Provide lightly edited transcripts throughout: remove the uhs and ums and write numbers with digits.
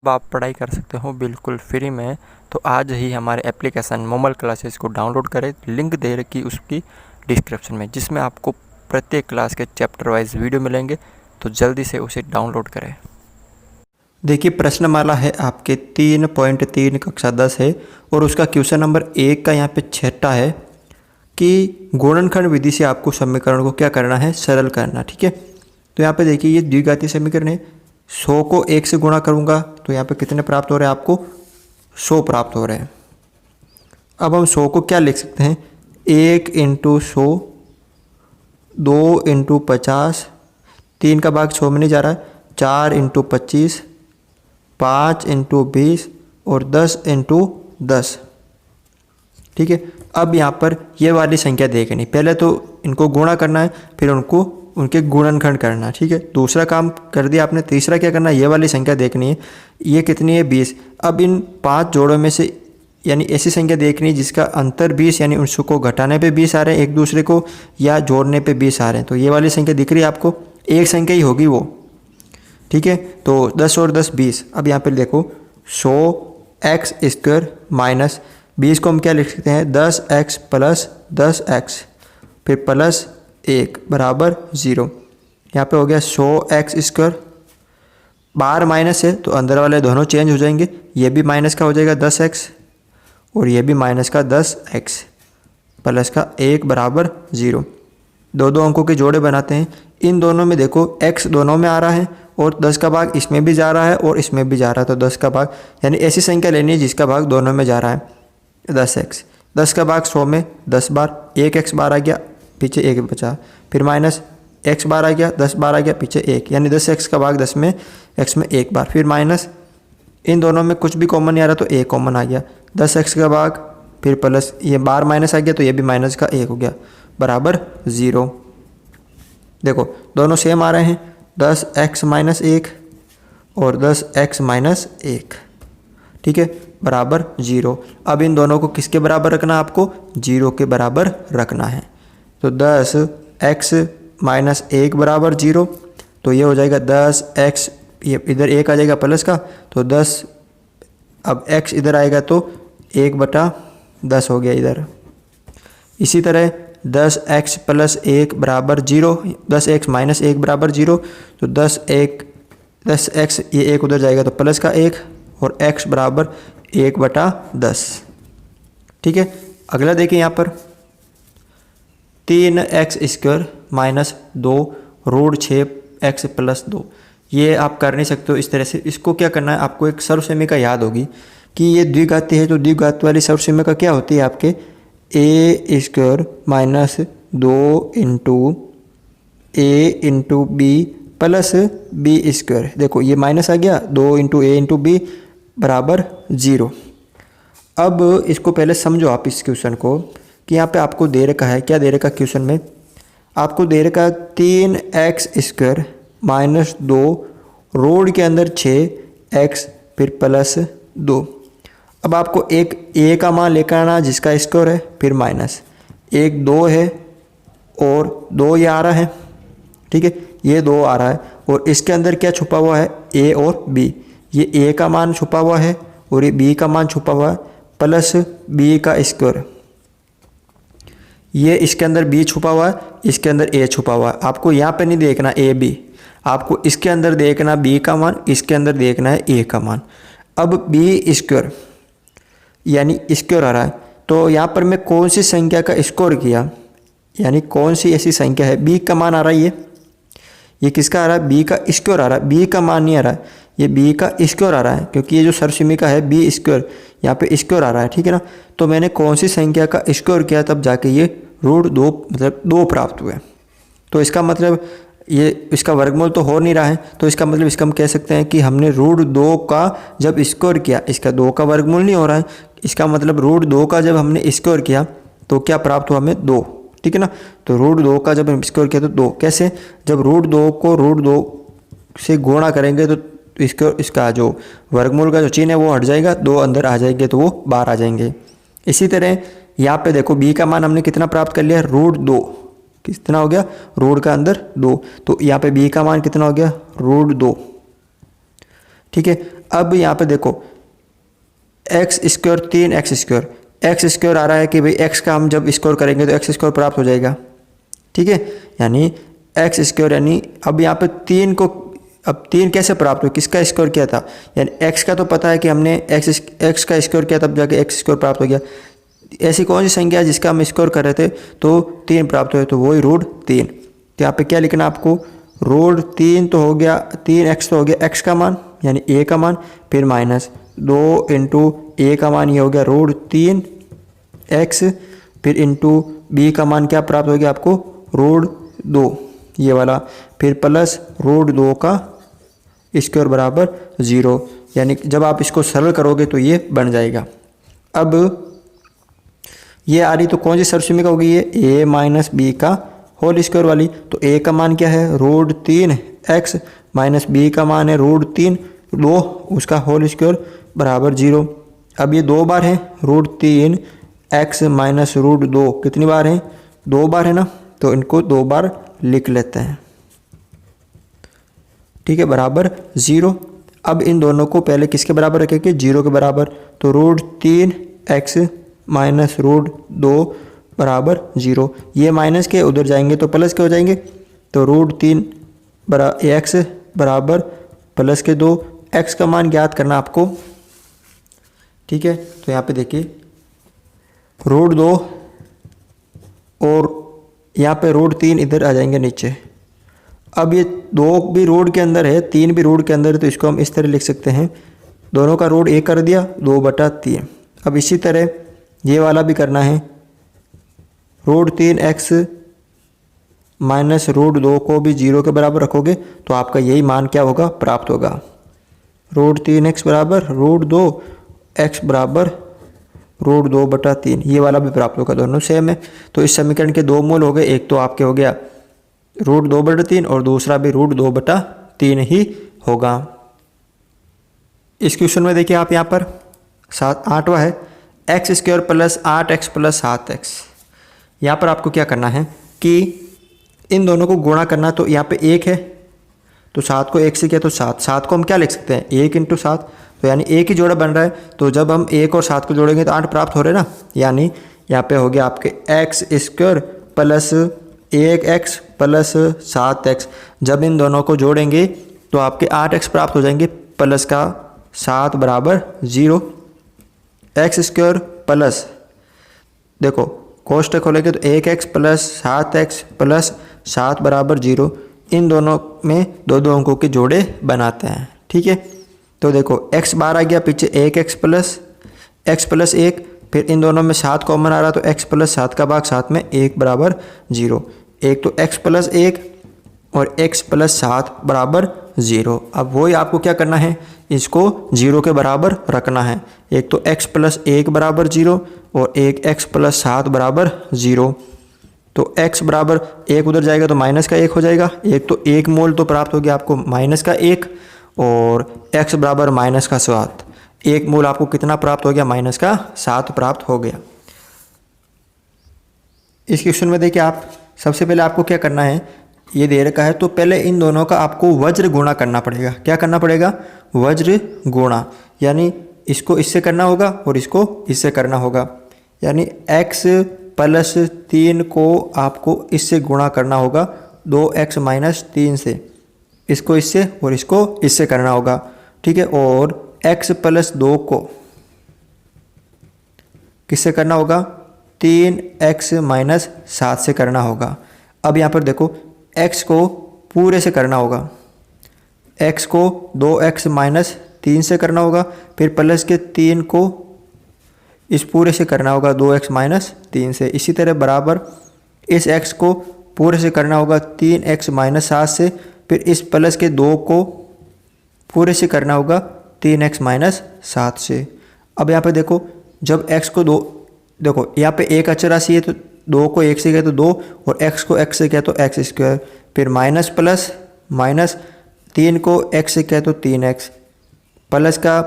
अब आप पढ़ाई कर सकते हो बिल्कुल फ्री में। तो आज ही हमारे एप्लीकेशन मोमल क्लासेस को डाउनलोड करें। लिंक दे रखी उसकी डिस्क्रिप्शन में, जिसमें आपको प्रत्येक क्लास के चैप्टर वाइज वीडियो मिलेंगे। तो जल्दी से उसे डाउनलोड करें। देखिए प्रश्नमाला है आपके 3.3 कक्षा 10 है और उसका क्वेश्चन नंबर 1 का यहाँ पे छठा है कि गुणनखंड विधि से आपको समीकरण को क्या करना है, सरल करना। ठीक है, तो यहाँ पे देखिए ये द्विघातीय समीकरण है। 100 को 1 से गुणा करूँगा तो यहाँ पे कितने प्राप्त हो रहे हैं, आपको 100 प्राप्त हो रहे हैं। अब हम 100 को क्या लिख सकते हैं, 1 × 100, 2 × 50, 3 का भाग 100 में नहीं जा रहा है, 4 × 25, 5 × 20 और 10 × 10। ठीक है, अब यहाँ पर ये वाली संख्या देखनी, पहले तो इनको गुणा करना है, फिर उनको उनके गुणनखंड करना है। ठीक है, दूसरा काम कर दिया आपने। तीसरा क्या करना है, ये वाली संख्या देखनी है, ये कितनी है 20। अब इन 5 जोड़ों में से यानी ऐसी संख्या देखनी है जिसका अंतर 20, यानी उसको घटाने पे 20 आ रहे हैं एक दूसरे को, या जोड़ने पे 20 आ रहे हैं। तो ये वाली संख्या दिख रही है आपको, एक संख्या ही होगी वो। ठीक है, तो 10 और 10 20। अब यहाँ पर देखो 100x² माइनस 20 को हम क्या लिख सकते हैं, 10x + 10x फिर प्लस 1 बराबर 0। यहाँ पे हो गया 100x²। बाहर माइनस है तो अंदर वाले दोनों चेंज हो जाएंगे, ये भी माइनस का हो जाएगा 10x और ये भी माइनस का 10x प्लस का 1 बराबर 0। दो दो अंकों के जोड़े बनाते हैं। इन दोनों में देखो x दोनों में आ रहा है और 10 का भाग इसमें भी जा रहा है और इसमें भी जा रहा है, तो 10 का भाग यानी ऐसी संख्या लेनी है जिसका भाग दोनों में जा रहा है। 10x, 10 का भाग 100 में 10 बार, 1x बार आ गया, पीछे 1 बचा, फिर माइनस x बार आ गया, 10 बार आ गया, पीछे 1, यानी 10x का भाग 10 में x में 1 बार, फिर माइनस इन दोनों में कुछ भी कॉमन नहीं आ रहा तो 1 कॉमन आ गया, 10x का भाग, फिर प्लस ये बार माइनस आ गया तो ये भी माइनस का 1 हो गया बराबर 0। देखो दोनों सेम आ रहे हैं, 10x - 1 और 10x - 1। ठीक है, बराबर 0। अब इन दोनों को किसके बराबर रखना है, आपको 0 के बराबर रखना है। तो 10x - 1 बराबर 0, तो ये हो जाएगा 10x, ये इधर 1 आ जाएगा प्लस का, तो 10, अब x इधर आएगा तो 1/10 हो गया इधर। इसी तरह 10x + 1 बराबर 0, 10x - 1 बराबर 0, तो 10x ये 1 उधर जाएगा तो प्लस का 1 और x बराबर 1/10। ठीक है, अगला देखिए यहाँ पर 3x² माइनस 2 रूट 6x + 2। ये आप कर नहीं सकते हो इस तरह से। इसको क्या करना है, आपको एक सर्वसमीका याद होगी कि ये द्विघाती है, तो द्विघात वाली सर्वसमीका क्या होती है आपके, a² minus 2 × a × b plus b²। देखो ये माइनस आ गया, 2 × a × b बराबर 0। अब इसको पहले समझो आप इस क्वेश्चन को कि यहाँ पे आपको दे रखा है, क्या दे रखा क्वेश्चन में, आपको दे रखा है 3x² माइनस 2 रोड के अंदर 6x फिर प्लस 2। अब आपको एक a का मान लेकर आना जिसका स्क्वायर है, फिर माइनस 1 2 है और 2 ये आ रहा है। ठीक है, ये 2 आ रहा है और इसके अंदर क्या छुपा हुआ है, a और b। ये a का मान छुपा हुआ है और ये b का मान छुपा हुआ है, प्लस b का स्क्वायर। ये इसके अंदर b छुपा हुआ है, इसके अंदर a छुपा हुआ है। आपको यहाँ पे नहीं देखना a b, आपको इसके अंदर देखना b का मान, इसके अंदर देखना है a का मान। अब b² यानी स्क्वायर आ रहा है, तो यहाँ पर मैं कौन सी संख्या का स्क्वायर किया, यानी कौन सी ऐसी संख्या है, b का मान आ रहा है, ये किसका आ रहा है, b का स्क्वायर आ रहा है, b का मान नहीं आ रहा है, ये b का स्क्वायर आ रहा है, क्योंकि ये जो सर्वसमीका है b², यहाँ पे स्क्वायर आ रहा है। ठीक है ना, तो मैंने कौन सी संख्या का स्क्वायर किया तब जाके ये √2 मतलब 2 प्राप्त हुए। तो इसका मतलब ये इसका वर्गमूल तो हो नहीं रहा है, तो इसका मतलब इसका हम कह सकते हैं कि हमने √2 का जब स्क्वायर किया, इसका 2 का वर्गमूल नहीं हो रहा है, इसका मतलब √2 का जब हमने स्क्वायर किया तो क्या प्राप्त हुआ हमें 2। ठीक है ना, तो √2 का जब हम स्क्वायर किया तो 2। कैसे, जब √2 को √2 से गुणा करेंगे तो इसका जो वर्गमूल का जो चिन्ह है वो हट जाएगा, 2 अंदर आ जाएंगे तो वो बाहर आ जाएंगे। इसी तरह यहाँ पे देखो b का मान हमने कितना प्राप्त कर लिया, √2, कितना हो गया, रूट का अंदर 2, तो यहाँ पे b का मान कितना हो गया, √2। ठीक है, अब यहाँ पे देखो x square 3x², x square आ रहा है कि भाई एक्स का हम जब स्क्वायर करेंगे तो एक्स स्क्वायर प्राप्त हो जाएगा, ठीक है। यानी एक्स स्क्वायर, यानी अब यहाँ पे 3 को, अब 3 कैसे प्राप्त हो, किसका स्क्वायर किया था, यानी एक्स का तो पता है कि हमने एक्स का स्क्वायर किया तब जाके एक्स स्क्वायर प्राप्त हो गया। ऐसी कौन सी संख्या है जिसका हम स्क्वायर कर रहे थे तो 3 प्राप्त हुए, तो वही √3। तो यहाँ पे क्या लिखना आपको, √3 तो हो गया, 3x तो हो गया x का मान यानी a का मान, फिर माइनस 2 इंटू a का मान ये हो गया √3x, फिर इंटू b का मान क्या प्राप्त हो गया आपको, √2 ये वाला, फिर प्लस √2 का स्क्वायर बराबर 0। यानी जब आप इसको सरल करोगे तो ये बन जाएगा। अब ये आ रही तो कौन सी सर्वसमीकरण होगी, ये a माइनस बी का होल स्क्वायर वाली। तो a का मान क्या है, √3x माइनस b का मान है √3, 2 उसका होल स्क्वायर बराबर 0। अब ये 2 बार है, √3x माइनस √2 कितनी बार है, 2 बार है ना, तो इनको 2 बार लिख लेते हैं, ठीक है, बराबर 0। अब इन दोनों को पहले किसके बराबर रखेंगे, 0 के बराबर। तो √3x माइनस √2 बराबर 0। ये माइनस के उधर जाएंगे तो प्लस के हो जाएंगे, तो √3 x बराबर प्लस के 2, x का मान ज्ञात करना आपको, ठीक है। तो यहाँ पे देखिए √2 और यहाँ पे √3 इधर आ जाएंगे नीचे। अब ये 2 भी रूट के अंदर है, 3 भी रूट के अंदर है, तो इसको हम इस तरह लिख सकते हैं, दोनों का रूट 1 कर दिया, 2/3। अब इसी तरह ये वाला भी करना है, √3x माइनस √2 को भी 0 के बराबर रखोगे तो आपका यही मान क्या होगा, प्राप्त होगा। √3x बराबर √2x बराबर √2/3, ये वाला भी प्राप्त होगा, दोनों सेम है। तो इस समीकरण के 2 मूल हो गए, एक तो आपके हो गया √2/3 और दूसरा भी √2/3 ही होगा। इस क्वेश्चन में देखिए आप यहाँ पर 8वां है, x² plus 8x plus 7x। यहाँ पर आपको क्या करना है कि इन दोनों को गुणा करना। तो यहाँ पे 1 है तो 7 को 1 से किया तो 7 को हम क्या लिख सकते हैं, 1 इंटू 7, तो यानी एक ही जोड़ा बन रहा है। तो जब हम 1 और 7 को जोड़ेंगे तो 8 प्राप्त हो रहे ना, यानी यहाँ पे हो गया आपके x² plus 1x plus 7x। जब इन दोनों को जोड़ेंगे तो आपके 8x प्राप्त हो जाएंगे, प्लस का 7 बराबर 0। x² प्लस, देखो कोष्टक खोलेंगे तो 1x प्लस 7x प्लस 7 बराबर 0। इन दोनों में दो अंकों के जोड़े बनाते हैं, ठीक है। तो देखो x बार आ गया पीछे, 1x प्लस x प्लस 1, फिर इन दोनों में 7 कॉमन आ रहा तो x प्लस 7 का भाग 7 में 1 बराबर 0। एक तो x प्लस 1 और x प्लस 7 बराबर 0। अब वही आपको क्या करना है, इसको 0 के बराबर रखना है। एक तो x प्लस 1 बराबर 0 और एक x प्लस 7 बराबर 0। तो x बराबर 1 उधर जाएगा तो माइनस का 1 हो जाएगा, एक तो 1 मोल तो प्राप्त हो गया आपको माइनस का 1, और x बराबर माइनस का 7, 1 मोल आपको कितना प्राप्त हो गया, माइनस का 7 प्राप्त हो गया। इस क्वेश्चन में देखिए आप सबसे पहले आपको क्या करना है, ये दे रखा है तो पहले इन दोनों का आपको वज्र गुणा करना पड़ेगा। क्या करना पड़ेगा, वज्र गुणा, यानी इसको इससे करना होगा और इसको इससे करना होगा। यानी x प्लस 3 को आपको इससे गुणा करना होगा 2x माइनस 3 से, इसको इससे और इसको इससे करना होगा, ठीक है। और x प्लस 2 को किससे करना होगा, 3x माइनस 7 से करना होगा। अब यहाँ पर देखो x को पूरे से करना होगा, x को 2x माइनस 3 से करना होगा, फिर प्लस के 3 को इस पूरे से करना होगा 2x माइनस 3 से। इसी तरह बराबर इस x को पूरे से करना होगा 3x माइनस 7 से, फिर इस प्लस के 2 को पूरे से करना होगा 3x माइनस 7 से। अब यहाँ पे देखो जब x को 2, देखो यहाँ पे एक अचर राशि है तो 2 को 1 से किया तो 2 और x को x से किया तो x², फिर माइनस प्लस माइनस 3 को x से किया तो 3x, प्लस का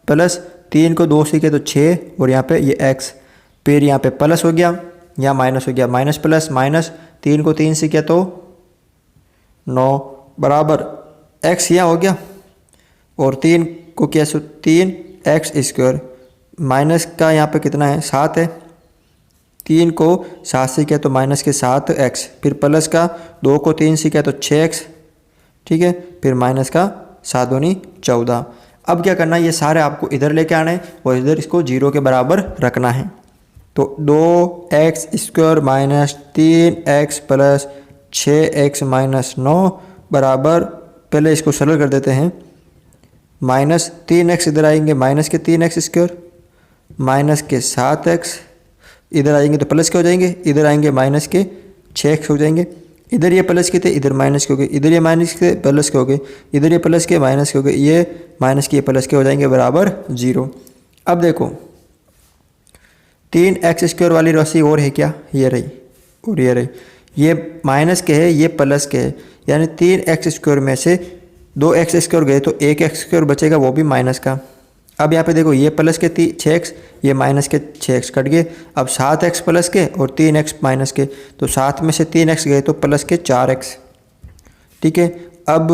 प्लस 3 को 2 से किया तो 6 और यहाँ पे ये x, फिर यहाँ पे प्लस हो गया, यहाँ माइनस हो गया, माइनस प्लस माइनस 3 को 3 से किया तो 9 बराबर x यहाँ हो गया और 3 को क्या 3x², माइनस का यहाँ पे कितना है 7 है, 3 को 7 से किया तो माइनस के 7x, फिर प्लस का 2 को 3 से किया तो 6x, ठीक है, फिर माइनस का 7 दूनी 14। अब क्या करना है, ये सारे आपको इधर लेके आना है और इधर इसको 0 के बराबर रखना है। तो 2x² minus 3x plus 6x minus 9 बराबर, पहले इसको सरल कर देते हैं, माइनस 3x इधर आएंगे माइनस के 3x² माइनस के 7x, इधर आएंगे तो प्लस के हो जाएंगे, इधर आएंगे माइनस के 6x हो जाएंगे, इधर ये प्लस के थे इधर माइनस के हो गए, इधर ये माइनस के प्लस के हो गए, इधर ये प्लस के माइनस के हो गए, ये माइनस के ये प्लस के हो जाएंगे बराबर 0। अब देखो 3x² वाली राशि और है क्या, ये रही और ये रही, ये माइनस के है ये प्लस के है, यानी 3x² में से 2x² गए तो 1x² बचेगा, वो भी माइनस का। अब यहाँ पे देखो ये प्लस के 6x, ये माइनस के 6x कट गए, अब 7x प्लस के और 3x माइनस के, तो 7 में से 3x गए तो प्लस के 4x, ठीक है। अब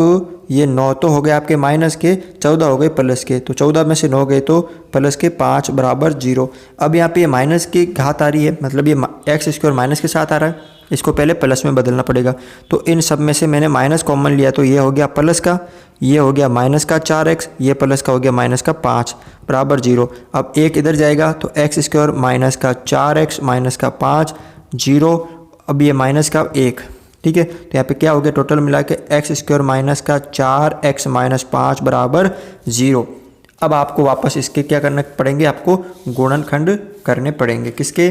ये 9 तो हो गए आपके माइनस के, 14 हो गए प्लस के, तो 14 में से 9 गए तो प्लस के 5 बराबर 0। अब यहाँ पे ये माइनस की घात आ रही है, मतलब ये x² माइनस के साथ आ रहा है, इसको पहले प्लस में बदलना पड़ेगा। तो इन सब में से मैंने माइनस कॉमन लिया, तो ये हो गया प्लस का, ये हो गया माइनस का 4x, ये प्लस का हो गया माइनस का 5 बराबर 0। अब एक इधर जाएगा तो x² माइनस का 4x माइनस का 5 0, अब ये माइनस का 1, ठीक है। तो यहाँ पे क्या हो गया, टोटल मिला के x² माइनस का 4x माइनस 5 बराबर 0। अब आपको वापस इसके क्या करने पड़ेंगे, आपको गुणनखंड करने पड़ेंगे। किसके,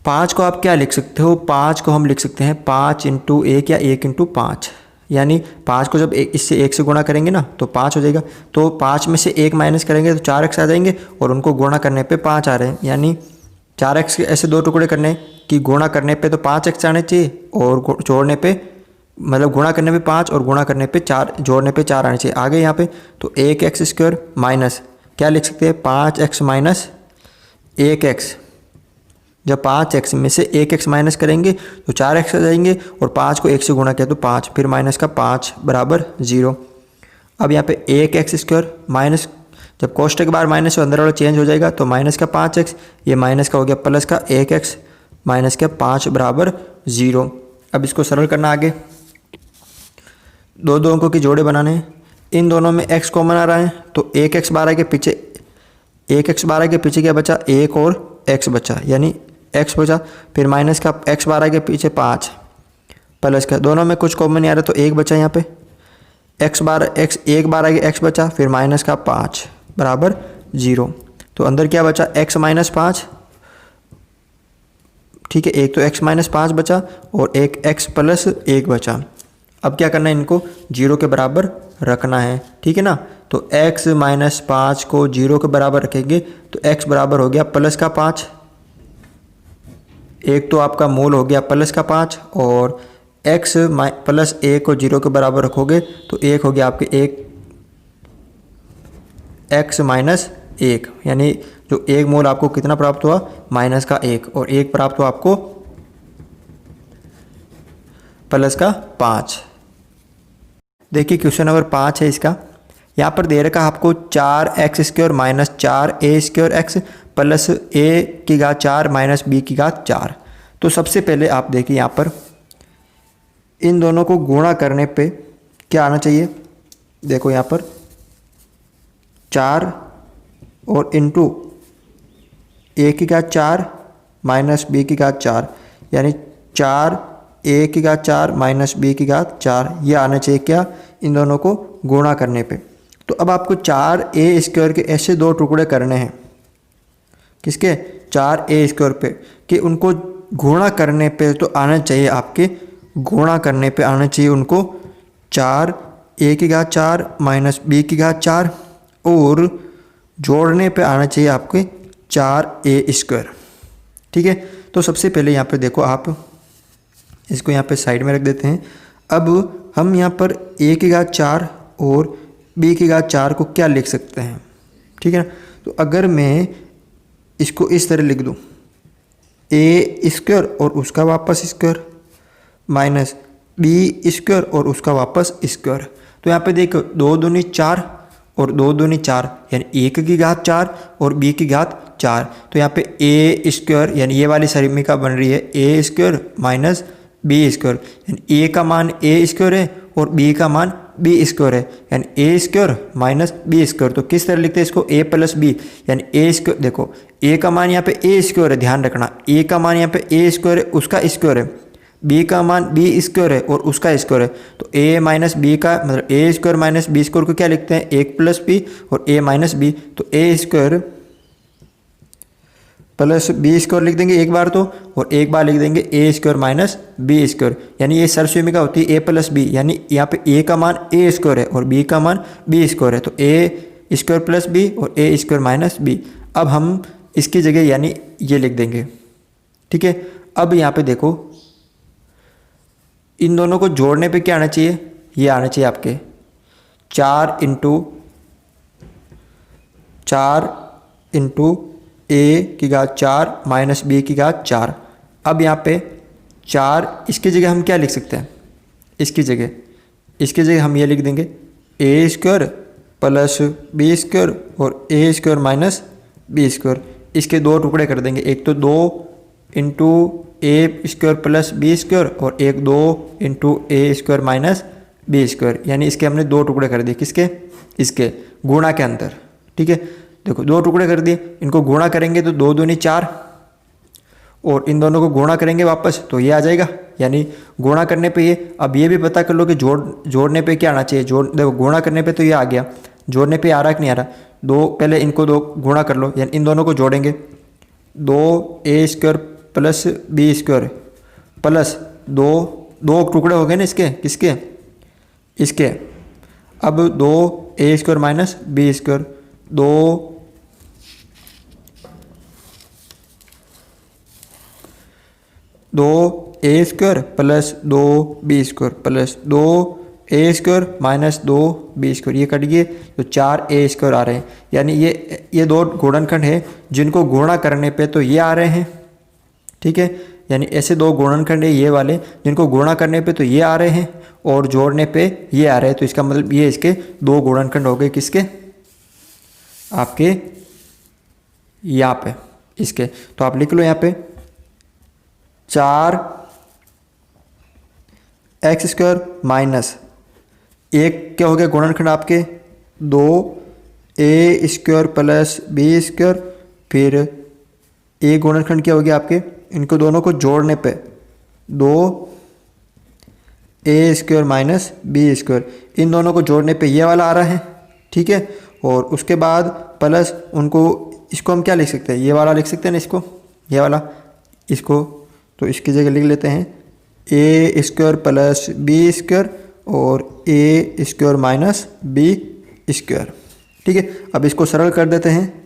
5 को आप क्या लिख सकते हो, 5 को हम लिख सकते हैं 5 × 1 या 1 × 5, यानी 5 को जब इससे 1 से गुणा करेंगे ना तो 5 हो जाएगा, तो 5 में से 1 माइनस करेंगे तो 4x आ जाएंगे, और उनको गुणा करने पे 5 आ रहे हैं, यानी 4x के ऐसे दो टुकड़े करने कि गुणा करने पे तो 5x आने चाहिए और जोड़ने पे, मतलब गुणा करने पे 5 और गुणा करने पे 4, जोड़ने पे 4 आने चाहिए। आगे यहाँ पे तो 1x² माइनस क्या लिख सकते हैं, 5x माइनस 1x, जब 5x में से 1x माइनस करेंगे तो 4x आ जाएंगे, और 5 को 1 से गुणा किया तो 5, फिर माइनस का 5 बराबर 0। अब यहाँ पे 1x² माइनस, जब कोष्टक के बाहर माइनस अंदर वाला चेंज हो जाएगा तो माइनस का 5x, ये माइनस का हो गया प्लस का 1x माइनस का 5 बराबर 0। अब इसको सरल करना आगे, दो अंकों की जोड़े बनाने हैं, इन दोनों में x कॉमन आ रहा है, तो 1x12 के पीछे 1x12 के पीछे क्या बचा, 1 और x बचा, यानी x बचा, फिर माइनस का x12 के पीछे 5 प्लस का, दोनों में कुछ कॉमन नहीं आ रहा तो 1 बचा, यहाँ पे x12 के x बचा, फिर माइनस का 5 बराबर 0। तो अंदर क्या बचा, x माइनस 5, ठीक है, एक तो x माइनस 5 बचा और एक x प्लस 1 बचा। अब क्या करना है, इनको 0 के बराबर रखना है, ठीक है ना। तो x माइनस 5 को 0 के बराबर रखेंगे तो x बराबर हो गया प्लस का 5, एक तो आपका मूल हो गया प्लस का 5, और x प्लस 1 को 0 के बराबर रखोगे तो 1 हो गया आपके 1x माइनस 1, यानी जो एक मूल आपको कितना प्राप्त हुआ, माइनस का 1, और 1 प्राप्त हुआ आपको प्लस का 5। देखिए क्वेश्चन नंबर 5 है इसका, यहाँ पर दे रखा आपको 4x² minus 4a² plus a⁴ minus b⁴। तो सबसे पहले आप देखिए यहाँ पर इन दोनों को गुणा करने पे क्या आना चाहिए, देखो यहाँ पर 4 और इंटू a⁴ माइनस b⁴, यानी 4a⁴ माइनस b⁴, ये आना चाहिए क्या, इन दोनों को गुणा करने पे। तो अब आपको 4a² के ऐसे दो टुकड़े करने हैं, किसके, 4a² पे, कि उनको गुणा करने पे तो आना चाहिए, आपके गुणा करने पे आना चाहिए उनको 4a⁴ माइनस b⁴, और जोड़ने पे आना चाहिए आपके 4a², ठीक है। तो सबसे पहले यहाँ पे देखो, आप इसको यहाँ पे साइड में रख देते हैं। अब हम यहाँ पर a⁴ और b⁴ को क्या लिख सकते हैं, ठीक है ना। तो अगर मैं इसको इस तरह लिख दूँ, a² और उसका वापस स्क्वायर माइनस b² और उसका वापस स्क्वायर, तो यहाँ पे देखो 2 दूनी 4 और 2 दूनी 4 यानी a की घात 4 और b की घात 4। तो यहाँ पे a स्क्वायर यानी ये वाली समीकरण बन रही है a square minus b square, यानी a का मान a स्क्वायर है और b का मान b स्क्वायर है, यानी a square minus b square. तो किस तरह लिखते हैं इसको, a प्लस b, यानी a स्क्वायर, देखो a का मान यहाँ पे a स्क्वायर है, ध्यान रखना a का मान यहाँ पे a स्क्वायर है, उसका स्क्वायर है, b का मान b स्क्वायर है और उसका स्क्वायर है। तो a माइनस b का मतलब a square minus b square को क्या लिखते हैं, 1 प्लस b और a माइनस b। तो a square plus b square लिख देंगे एक बार तो, और एक बार लिख देंगे ए स्क्वायर माइनस बी स्क्वायर, यानी ये सरस्वमिका होती है ए प्लस बी, यानी यहाँ पे ए का मान ए स्क्वायर है और बी का मान बी स्क्वायर है। तो ए स्क्वायर प्लस बी और ए स्क्वायर माइनस बी। अब हम इसकी जगह यानी ये लिख देंगे, ठीक है। अब यहाँ पे देखो इन दोनों को जोड़ने पे क्या आना चाहिए, ये आना चाहिए आपके 4 इंटू a की घात 4 माइनस b की घात 4। अब यहाँ पे 4 इसकी जगह हम क्या लिख सकते हैं, इसकी जगह हम ये लिख देंगे a square plus b square और a square minus b square. इसके 2 टुकड़े कर देंगे, एक तो 2 into a square plus b square और एक 2 into a square minus b square, यानी इसके हमने 2 टुकड़े कर दिए, किसके, इसके गुणा के अंदर, ठीक है। देखो 2 टुकड़े कर दिए, इनको गुणा करेंगे तो 2 दूनी 4 और इन दोनों को गुणा करेंगे वापस तो ये आ जाएगा, यानी गुणा करने पे ये। अब ये भी पता कर लो कि जोड़ने पे क्या आना चाहिए, देखो गुणा करने पे तो ये आ गया, जोड़ने पे आ रहा है कि नहीं आ रहा, 2 पहले इनको 2 गुणा कर लो, यानी इन दोनों को जोड़ेंगे 2a square plus b square plus 2 टुकड़े हो गए ना इसके, किसके, इसके। अब 2a square minus b square, 2a square plus 2b square plus 2a square minus 2b square, ये कट गए तो 4a स्क्वायर आ रहे हैं। यानी ये 2 गुणनखंड है जिनको गुणा करने पे तो ये आ रहे हैं, ठीक है। यानी ऐसे 2 गुणनखंड है ये वाले जिनको गुणा करने पे तो ये आ रहे हैं और जोड़ने पे ये आ रहे हैं। तो इसका मतलब ये इसके 2 गुणनखंड हो गए, किसके, आपके यहाँ पे इसके। तो आप लिख लो यहाँ पे 4x स्क्वायर माइनस एक क्या हो गया गुणनखंड आपके 2a square plus b square, फिर ए गुणनखंड क्या हो गया आपके, इनको दोनों को जोड़ने पे 2a square minus b square, इन दोनों को जोड़ने पे ये वाला आ रहा है, ठीक है। और उसके बाद प्लस उनको, इसको हम क्या लिख सकते हैं, ये वाला लिख सकते हैं ना इसको, ये वाला, इसको तो इसकी जगह लिख लेते हैं a square plus b square और a square minus b square, ठीक है। अब इसको सरल कर देते हैं,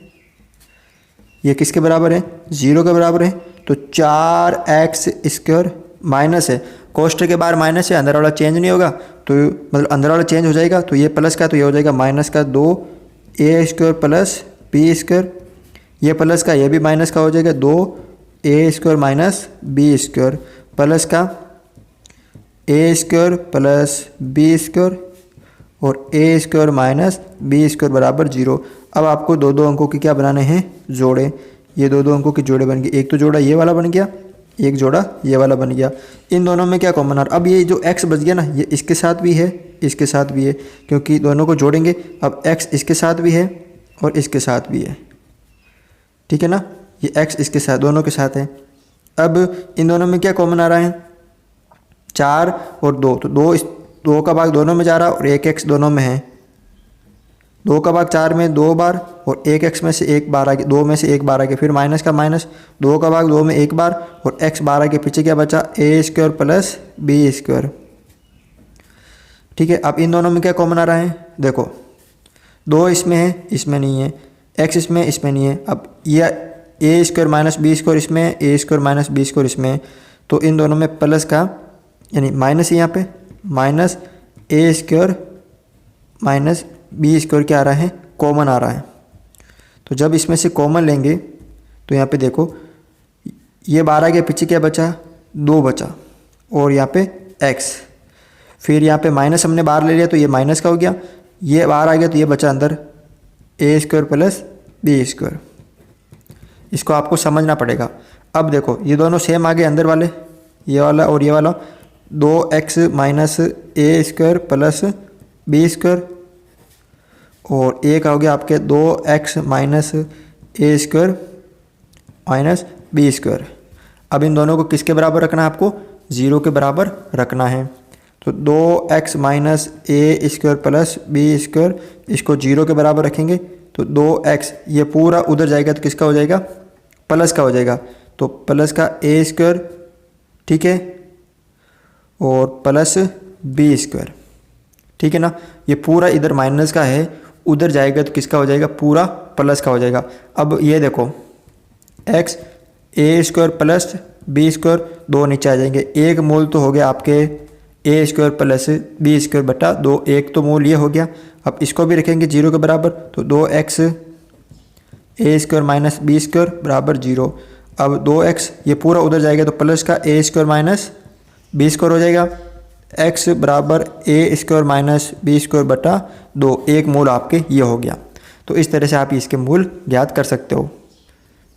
ये किसके बराबर है, 0 के बराबर है। तो 4x स्क्वायर माइनस है, कोष्ठक के बाहर माइनस है, अंदर वाला चेंज नहीं होगा, तो मतलब अंदर वाला चेंज हो जाएगा, तो ये प्लस का तो ये हो जाएगा माइनस का 2a square plus b square, ये प्लस का ये भी माइनस का हो जाएगा 2a square minus b square plus का a square plus b square और a square minus b square बराबर 0। अब आपको 2 अंकों की क्या बनाने हैं, जोड़े। ये 2 अंकों की जोड़े बन गए, एक तो जोड़ा ये वाला बन गया, एक जोड़ा ये वाला बन गया। इन दोनों में क्या कॉमन आ रहा, अब ये जो x बच गया ना, ये इसके साथ भी है, इसके साथ भी है, क्योंकि दोनों को जोड़ेंगे। अब x इसके साथ भी है और इसके साथ भी है, ठीक है ना, ये x इसके साथ दोनों के साथ है। अब इन दोनों में क्या कॉमन आ रहा है, 4 और 2, तो 2 का भाग दोनों में जा रहा है और 1x दोनों में है, 2 का भाग 4 में 2 बार और 1x में से 1 बार आगे, 2 में से 1 बार आगे, फिर माइनस का माइनस, 2 का भाग 2 में 1 बार और x बार आगे, पीछे क्या बचा, a square plus b square, ठीक है। अब इन दोनों में क्या कॉमन आ रहा है, देखो 2 इसमें है, इसमें नहीं है, x इसमें, इसमें नहीं है। अब ये a square minus b square इसमें है, a square minus b square इसमें है, तो इन दोनों में प्लस का यानी माइनस यहाँ पे minus a square minus b square क्या आ रहा है, कॉमन आ रहा है। तो जब इसमें से कॉमन लेंगे तो यहाँ पे देखो ये 12 के पीछे क्या बचा, 2 बचा और यहाँ पे x, फिर यहाँ पे माइनस हमने बाहर ले लिया तो ये माइनस का हो गया, ये बाहर आ गया तो ये बचा अंदर ए स्क्वायर प्लस बी स्क्वायर। इसको आपको समझना पड़ेगा। अब देखो ये दोनों सेम आ गए अंदर वाले, ये वाला और ये वाला, 2x माइनस ए स्क्वायर प्लस बी स्क्वायर, और एक हो गया आपके 2x माइनस ए स्क्वायर माइनस बी स्क्वायर। अब इन दोनों को किसके बराबर रखना है आपको? 0 के बराबर रखना है। तो 2x माइनस ए स्क्वायर प्लस बी स्क्वायर, इसको 0 के बराबर रखेंगे तो 2x ये पूरा उधर जाएगा तो किसका हो जाएगा? प्लस का हो जाएगा। तो प्लस का ए स्क्वायर, ठीक है, और प्लस बी स्क्वायर, ठीक है ना। ये पूरा इधर माइनस का है, उधर जाएगा तो किसका हो जाएगा? पूरा प्लस का हो जाएगा। अब ये देखो x ए स्क्वायर प्लस बी स्क्वायर, दो नीचे आ जाएंगे। एक मूल तो हो गया आपके ए स्क्वायर प्लस बी स्क्वायर बटा 2, एक तो मूल ये हो गया। अब इसको भी रखेंगे 0 के बराबर, तो 2x ए स्क्वायर माइनस बी स्क्वायर बराबर 0। अब 2x ये पूरा उधर जाएगा तो प्लस का ए स्क्वायर माइनस बी स्क्वायर हो जाएगा। x बराबर ए स्क्वायर माइनस बी स्क्वायर बटा 2, एक मूल आपके ये हो गया। तो इस तरह से आप इसके मूल ज्ञात कर सकते हो।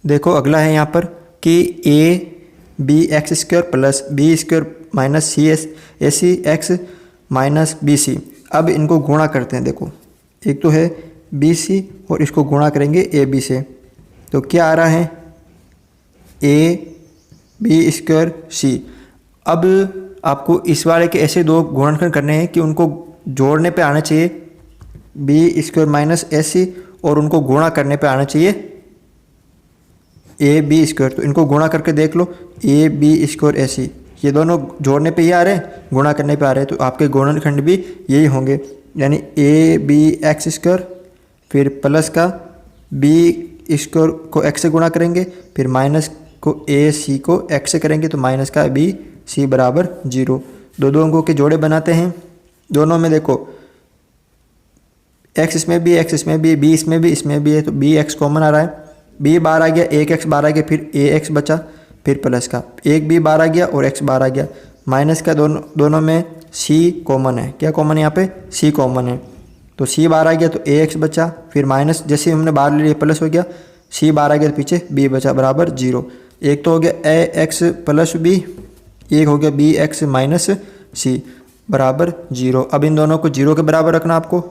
देखो अगला है यहाँ पर कि a b x square plus b square minus c s a c x minus b c. अब इनको गुणा करते हैं। देखो एक तो है बी सी और इसको गुणा करेंगे ए बी से, तो क्या आ रहा है? ए बी स्क्वायर सी। अब आपको इस वाले के ऐसे दो गुणनखंड करने हैं कि उनको जोड़ने पे आना चाहिए बी स्क्वायर माइनस ए सी, और उनको गुणा करने पे आना चाहिए ए बी स्क्वायर। तो इनको गुणा करके देख लो, ए बी स्क्वायर ए सी, ये दोनों जोड़ने पे ये आ रहे हैं, गुणा करने पे आ रहे हैं, तो आपके गुणनखंड भी यही होंगे। यानी ए बी एक्स स्क्वायर, फिर प्लस का बी स्क्वायर को एक्स से गुणा करेंगे, फिर माइनस को ए सी को एक्स से करेंगे, तो माइनस का बी सी बराबर 0। दो अंकों के जोड़े बनाते हैं। दोनों में देखो एक्स इसमें भी, एक्स इसमें भी, बी इसमें भी, इसमें भी है, तो बी एक्स कॉमन आ रहा है। बी बाहर आ गया, एक एक्स बाहर आ गया, फिर ए एक्स बचा, फिर प्लस का एक बी बाहर आ गया और एक्स बाहर आ गया। माइनस का दोनों में सी कॉमन है। क्या कॉमन है यहाँ पे? सी कॉमन है। तो सी बाहर आ गया तो ए एक्स बचा, फिर माइनस जैसे हमने बाहर ले लिया प्लस हो गया, सी बाहर आ गया तो पीछे बी बचा बराबर 0। एक तो हो गया ए एक्स प्लस बी, एक हो गया बी एक्स माइनस सी बराबर 0। अब इन दोनों को 0 के बराबर रखना आपको,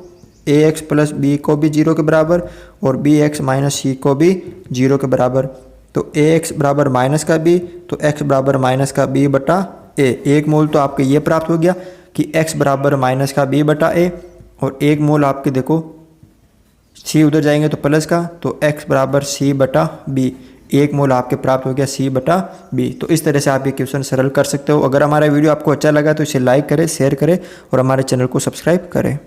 ए एक्स प्लस बी को भी 0 के बराबर और बी एक्स माइनस सी को भी 0 के बराबर। तो ए एक्स बराबर माइनस का बी, तो एक्स बराबर माइनस का बी बटा ए। एक मूल तो आपके ये प्राप्त हो गया कि एक्स बराबर माइनस का बी बटा ए, और एक मूल आपके देखो सी उधर जाएंगे तो प्लस का, तो एक्स बराबर सी बटा बी। एक मूल आपके प्राप्त हो गया सी बटा बी। तो इस तरह से आप ये क्वेश्चन सरल कर सकते हो। अगर हमारा वीडियो आपको अच्छा लगा तो इसे लाइक करें, शेयर करें और हमारे चैनल को सब्सक्राइब करें।